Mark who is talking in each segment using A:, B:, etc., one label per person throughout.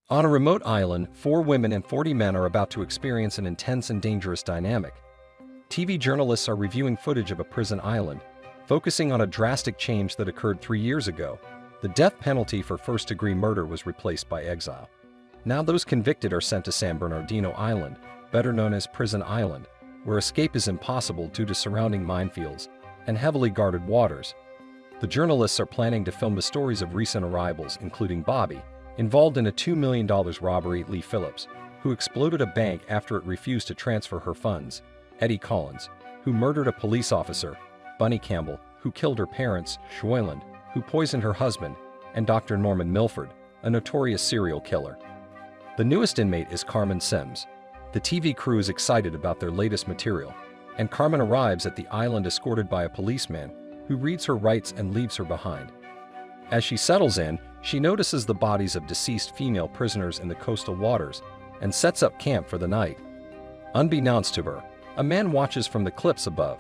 A: On a remote island, 4 women and 40 men are about to experience an intense and dangerous dynamic. TV journalists are reviewing footage of a prison island, focusing on a drastic change that occurred 3 years ago. The death penalty for first-degree murder was replaced by exile. Now those convicted are sent to San Bernardino Island, better known as Prison Island, where escape is impossible due to surrounding minefields and heavily guarded waters. The journalists are planning to film the stories of recent arrivals, including Bobby, involved in a $2 million robbery, Lee Phillips, who exploded a bank after it refused to transfer her funds, Eddie Collins, who murdered a police officer, Bunny Campbell, who killed her parents, Schwoyland, who poisoned her husband, and Dr. Norman Milford, a notorious serial killer. The newest inmate is Carmen Sims. The TV crew is excited about their latest material, and Carmen arrives at the island escorted by a policeman who reads her rights and leaves her behind. As she settles in, she notices the bodies of deceased female prisoners in the coastal waters and sets up camp for the night. Unbeknownst to her, a man watches from the cliffs above.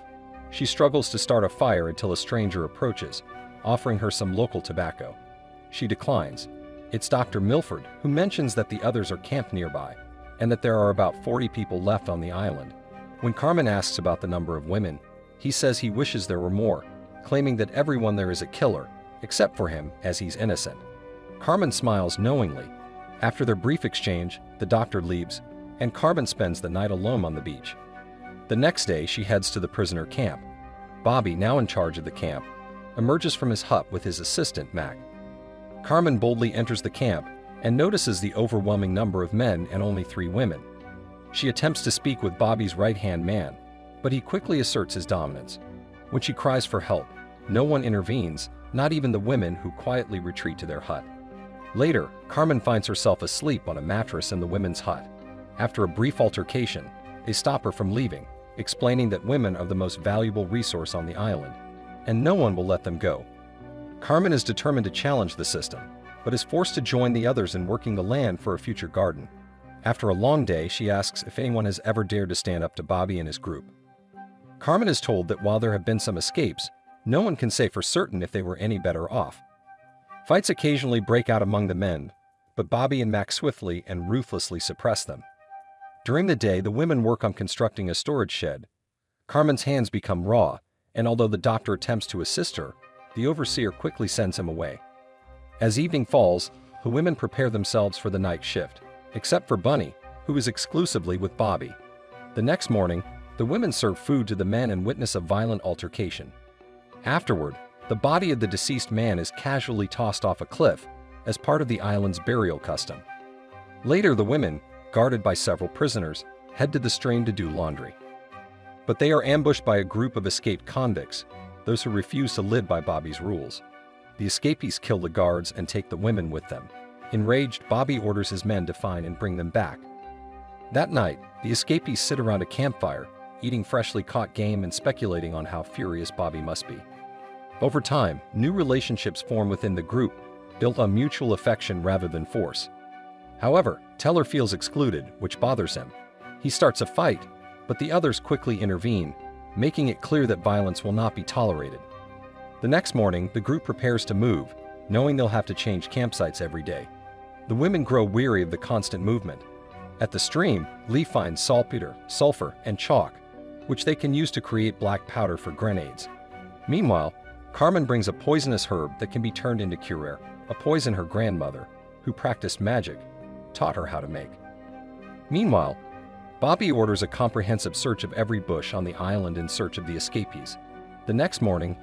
A: She struggles to start a fire until a stranger approaches, offering her some local tobacco. She declines. It's Dr. Milford, who mentions that the others are camped nearby and that there are about 40 people left on the island. When Carmen asks about the number of women, he says he wishes there were more, claiming that everyone there is a killer, except for him, as he's innocent. Carmen smiles knowingly. After their brief exchange, the doctor leaves, and Carmen spends the night alone on the beach. The next day, she heads to the prisoner camp. Bobby, now in charge of the camp, emerges from his hut with his assistant, Mac. Carmen boldly enters the camp and notices the overwhelming number of men and only 3 women. She attempts to speak with Bobby's right-hand man, but he quickly asserts his dominance. When she cries for help, no one intervenes, not even the women, who quietly retreat to their hut. Later, Carmen finds herself asleep on a mattress in the women's hut. After a brief altercation, they stop her from leaving, explaining that women are the most valuable resource on the island, and no one will let them go. Carmen is determined to challenge the system, but is forced to join the others in working the land for a future garden. After a long day, she asks if anyone has ever dared to stand up to Bobby and his group. Carmen is told that while there have been some escapes, no one can say for certain if they were any better off. Fights occasionally break out among the men, but Bobby and Mac swiftly and ruthlessly suppress them. During the day, the women work on constructing a storage shed. Carmen's hands become raw, and although the doctor attempts to assist her, the overseer quickly sends him away. As evening falls, the women prepare themselves for the night shift, except for Bunny, who is exclusively with Bobby. The next morning, the women serve food to the men and witness a violent altercation. Afterward, the body of the deceased man is casually tossed off a cliff as part of the island's burial custom. Later, the women, guarded by several prisoners, head to the stream to do laundry. But they are ambushed by a group of escaped convicts, those who refuse to live by Bobby's rules. The escapees kill the guards and take the women with them. Enraged, Bobby orders his men to find and bring them back. That night, the escapees sit around a campfire, eating freshly caught game and speculating on how furious Bobby must be. Over time, new relationships form within the group, built on mutual affection rather than force. However, Teller feels excluded, which bothers him. He starts a fight, but the others quickly intervene, making it clear that violence will not be tolerated. The next morning, the group prepares to move, knowing they'll have to change campsites every day. The women grow weary of the constant movement. At the stream, Lee finds saltpeter, sulfur, and chalk, which they can use to create black powder for grenades. Meanwhile, Carmen brings a poisonous herb that can be turned into curare, a poison her grandmother, who practiced magic, taught her how to make. Meanwhile, Bobby orders a comprehensive search of every bush on the island in search of the escapees. The next morning,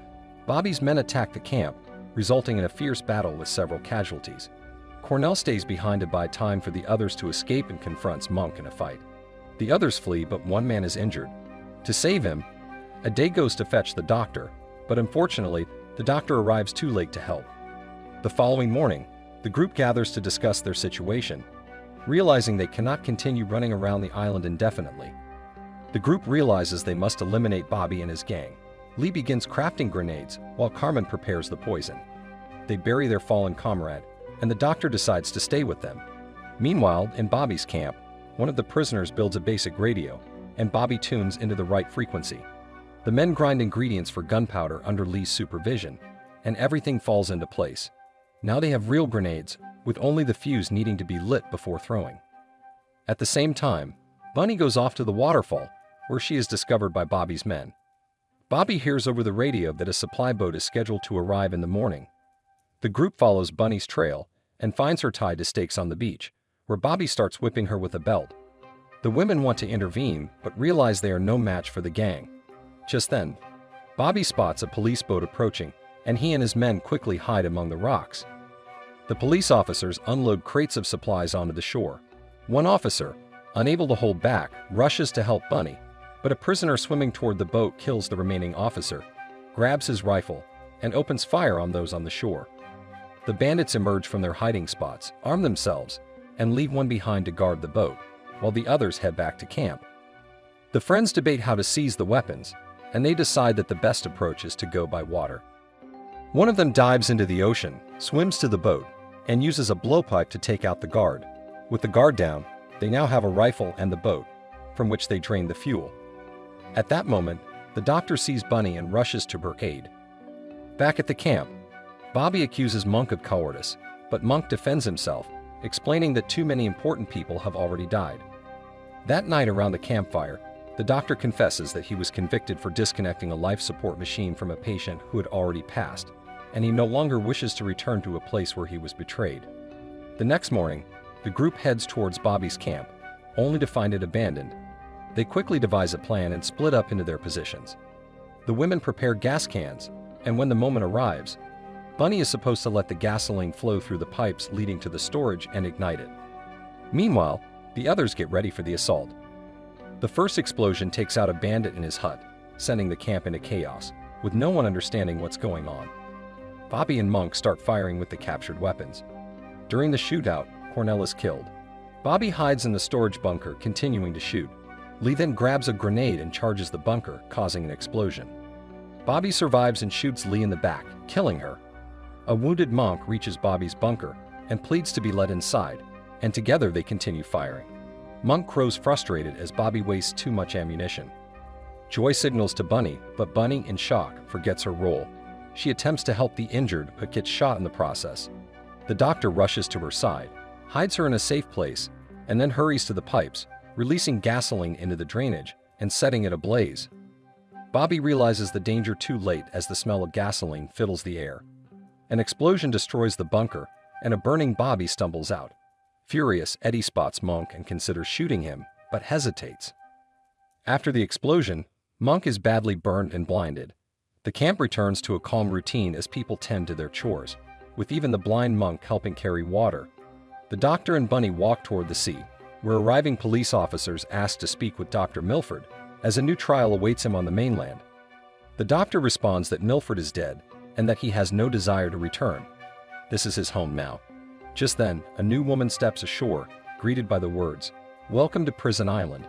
A: Bobby's men attack the camp, resulting in a fierce battle with several casualties. Cornell stays behind to buy time for the others to escape and confronts Monk in a fight. The others flee, but one man is injured. To save him, Ade goes to fetch the doctor, but unfortunately, the doctor arrives too late to help. The following morning, the group gathers to discuss their situation, realizing they cannot continue running around the island indefinitely. The group realizes they must eliminate Bobby and his gang. Lee begins crafting grenades while Carmen prepares the poison. They bury their fallen comrade, and the doctor decides to stay with them. Meanwhile, in Bobby's camp, one of the prisoners builds a basic radio, and Bobby tunes into the right frequency. The men grind ingredients for gunpowder under Lee's supervision, and everything falls into place. Now they have real grenades, with only the fuse needing to be lit before throwing. At the same time, Bunny goes off to the waterfall, where she is discovered by Bobby's men. Bobby hears over the radio that a supply boat is scheduled to arrive in the morning. The group follows Bunny's trail and finds her tied to stakes on the beach, where Bobby starts whipping her with a belt. The women want to intervene, but realize they are no match for the gang. Just then, Bobby spots a police boat approaching, and he and his men quickly hide among the rocks. The police officers unload crates of supplies onto the shore. One officer, unable to hold back, rushes to help Bunny, but a prisoner swimming toward the boat kills the remaining officer, grabs his rifle, and opens fire on those on the shore. The bandits emerge from their hiding spots, arm themselves, and leave one behind to guard the boat, while the others head back to camp. The friends debate how to seize the weapons, and they decide that the best approach is to go by water. One of them dives into the ocean, swims to the boat, and uses a blowpipe to take out the guard. With the guard down, they now have a rifle and the boat, from which they drain the fuel. At that moment, the doctor sees Bunny and rushes to her aid. Back at the camp, Bobby accuses Monk of cowardice, but Monk defends himself, explaining that too many important people have already died. That night around the campfire, the doctor confesses that he was convicted for disconnecting a life support machine from a patient who had already passed, and he no longer wishes to return to a place where he was betrayed. The next morning, the group heads towards Bobby's camp, only to find it abandoned. They quickly devise a plan and split up into their positions. The women prepare gas cans, and when the moment arrives, Bunny is supposed to let the gasoline flow through the pipes leading to the storage and ignite it. Meanwhile, the others get ready for the assault. The first explosion takes out a bandit in his hut, sending the camp into chaos, with no one understanding what's going on. Bobby and Monk start firing with the captured weapons. During the shootout, Cornell is killed. Bobby hides in the storage bunker, continuing to shoot. Lee then grabs a grenade and charges the bunker, causing an explosion. Bobby survives and shoots Lee in the back, killing her. A wounded Monk reaches Bobby's bunker and pleads to be let inside, and together they continue firing. Monk grows frustrated as Bobby wastes too much ammunition. Joy signals to Bunny, but Bunny, in shock, forgets her role. She attempts to help the injured but gets shot in the process. The doctor rushes to her side, hides her in a safe place, and then hurries to the pipes, releasing gasoline into the drainage and setting it ablaze. Bobby realizes the danger too late as the smell of gasoline fills the air. An explosion destroys the bunker, and a burning Bobby stumbles out. Furious, Eddie spots Monk and considers shooting him, but hesitates. After the explosion, Monk is badly burned and blinded. The camp returns to a calm routine as people tend to their chores, with even the blind Monk helping carry water. The doctor and Bunny walk toward the sea, where arriving police officers ask to speak with Dr. Milford, as a new trial awaits him on the mainland. The doctor responds that Milford is dead, and that he has no desire to return. This is his home now. Just then, a new woman steps ashore, greeted by the words, "Welcome to Prison Island."